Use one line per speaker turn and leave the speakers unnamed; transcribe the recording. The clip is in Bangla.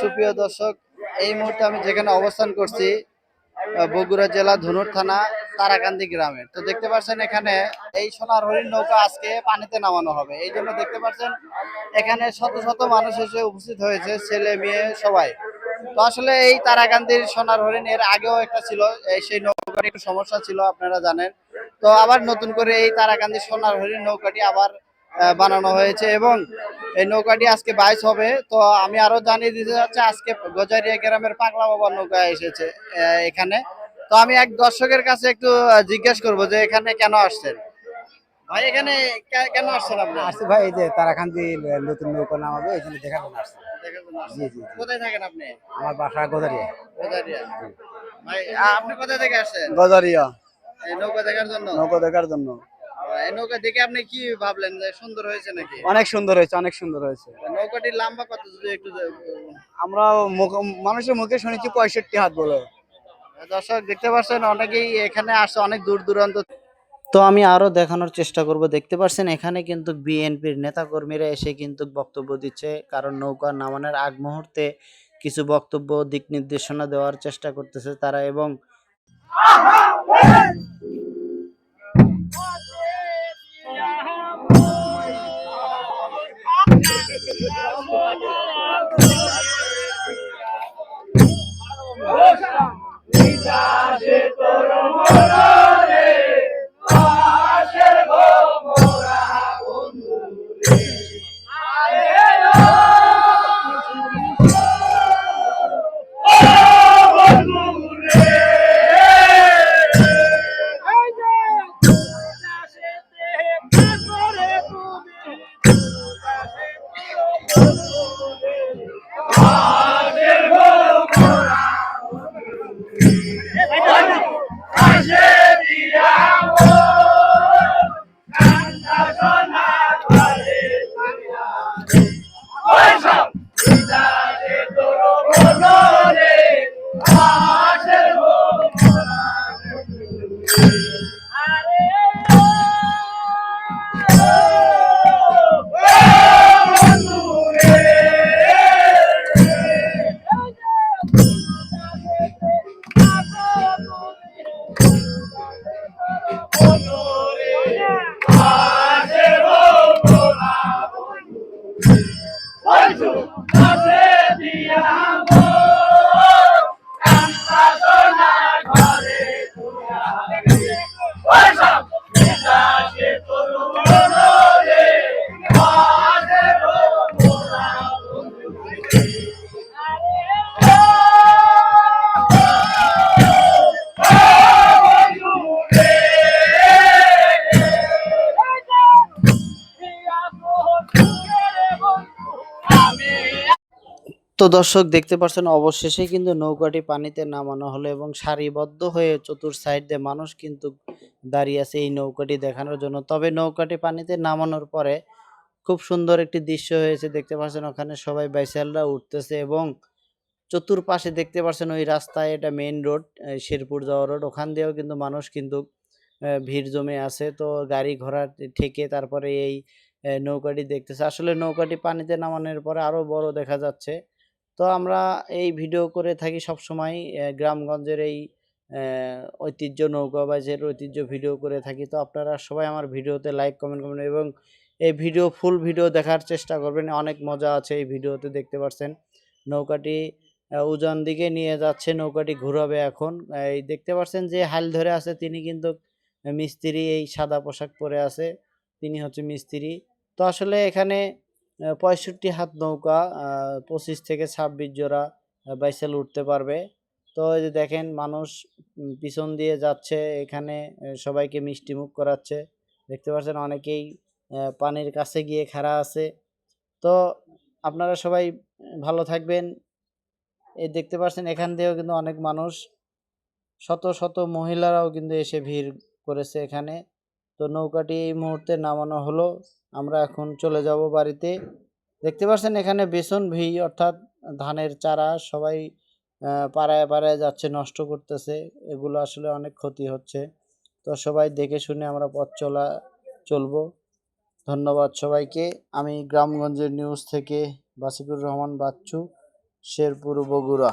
সুপ্রিয় দর্শক, এই মুহূর্তে আমি যেখানে অবস্থান করছি বগুড়া জেলা ধুনট থানা তারাকান্দি গ্রামে। তো দেখতে পাচ্ছেন এখানে এই সোনার হরিণ নৌকা আজকে পানিতে নামানো হবে। এই জন্য দেখতে পাচ্ছেন এখানে শত শত মানুষ এসে উপস্থিত হয়েছে, ছেলে মেয়ে সবাই। তো আসলে এই তারাকান্দির সোনার হরিণ এর আগেও একটা ছিল, সেই নৌকাটি একটু সমস্যা ছিল আপনারা জানেন। তো আবার নতুন করে এই তারাকান্দি সোনার হরিণ নৌকাটি আবার বানানো হয়েছে এবং এই নৌকাটি আজকে বাইশ হবে। তো আমি আরো জানিয়ে দিতে চাচ্ছি আজকে গজারিয়া গ্রামের পাগলা বাবার নৌকা এসেছে এখানে। তো আমি এক দর্শকের কাছে একটু জিজ্ঞেস করব যে এখানে কেন আসছেন ভাই, এখানে কেন আসছেন আপনি?
আসছি ভাই, এই যে তারাকান্দি নতুন নৌকা নামাবে, এই জন্য দেখার জন্য আসছি।
দেখার জন্য
জি
আসছেন?
জি জি।
কোথায় থাকেন আপনি?
আমার বাসা গোদারিয়া।
গজারিয়া। ভাই আপনি কোথা থেকে আসছেন
গজারিয়া।
এই নৌকা দেখার জন্য?
নৌকা দেখার জন্য
এই নৌকা দেখে আপনি কি ভাবলেন, যে সুন্দর হয়েছে নাকি?
অনেক সুন্দর হয়েছে, অনেক সুন্দর হয়েছে।
নৌকাটির লম্বা কত যদি একটু
আমরা মানুষের মুখে শুনেছি 65 হাত বলে।
দর্শক দেখতে পাচ্ছেন অনেকেই এখানে আসছে অনেক দূর দূরান্ত। তো আমি আরো দেখানোর চেষ্টা করব। দেখতে পাচ্ছেন এখানে কিন্তু বিএনপির নেতাকর্মীরা এসে কিন্তু বক্তব্য দিচ্ছে, কারণ নৌকা নামানোর আগ মুহূর্তে কিছু বক্তব্য দিক নির্দেশনা দেওয়ার চেষ্টা করতেছে তারা। এবং তো দর্শক দেখতে পাচ্ছেন অবশেষে কিন্তু নৌকাটি পানিতে নামানো হলো এবং সারিবদ্ধ হয়ে চতুর সাইড দিয়ে মানুষ কিন্তু দাঁড়িয়ে আছে এই নৌকাটি দেখানোর জন্য। তবে নৌকাটি পানিতে নামানোর পরে খুব সুন্দর একটি দৃশ্য হয়েছে। দেখতে পাচ্ছেন ওখানে সবাই বাইসালরা উঠতেছে এবং চতুর্পাশে দেখতে পাচ্ছেন ওই রাস্তায়, এটা মেইন রোড, শেরপুর যাওয়া রোড, ওখান দিয়েও কিন্তু মানুষ কিন্তু ভিড় জমে আছে। তো গাড়ি ঘোড়া ঠেকে তারপরে এই নৌকাটি দেখতেছে। আসলে নৌকাটি পানিতে নামানোর পরে আরো বড় দেখা যাচ্ছে। তো আমরা এই ভিডিও করে থাকি সবসময় গ্রামগঞ্জের এই ঐতিহ্য, নৌকাবাজের ঐতিহ্য ভিডিও করে থাকি। তো আপনারা সবাই আমার ভিডিওতে লাইক কমেন্ট করবেন এবং এই ভিডিও ফুল ভিডিও দেখার চেষ্টা করবেন। অনেক মজা আছে এই ভিডিওতে। দেখতে পাচ্ছেন নৌকাটি উজান দিকে নিয়ে যাচ্ছে, নৌকাটি ঘুরাবে এখন। এই দেখতে পাচ্ছেন যে হাল ধরে আছে তিনি কিন্তু মিস্ত্রি, এই সাদা পোশাক পরে আছে, তিনি হচ্ছে মিস্ত্রি। তো আসলে এখানে 65 হাত নৌকা, 25 থেকে 26 জোড়া বাইসেল উঠতে পারবে। তো এই যে দেখেন মানুষ পিছন দিয়ে যাচ্ছে, এখানে সবাইকে মিষ্টি মুখ করাচ্ছে। দেখতে পাচ্ছেন অনেকেই পানির কাছে গিয়ে খাড়া আছে। তো আপনারা সবাই ভালো থাকবেন। এই দেখতে পাচ্ছেন এখান দিয়েও কিন্তু অনেক মানুষ, শত শত মহিলারাও কিন্তু এসে ভিড় করেছে এখানে। তো নৌকাটি এই মুহূর্তে নামানো হলো, আমরা এখন চলে যাব বাড়িতে। দেখতে পাচ্ছেন এখানে বেসন ভি অর্থাৎ ধানের চারা সবাই পাড়ায় পাড়ায় যাচ্ছে, নষ্ট করতেছে। এগুলো আসলে অনেক ক্ষতি হচ্ছে। তো সবাই দেখে শুনে আমরা পথ চলবো। ধন্যবাদ সবাইকে। আমি গ্রামগঞ্জের নিউজ থেকে বাসিকুর রহমান বাচ্চু। শেরপুর বগুড়া।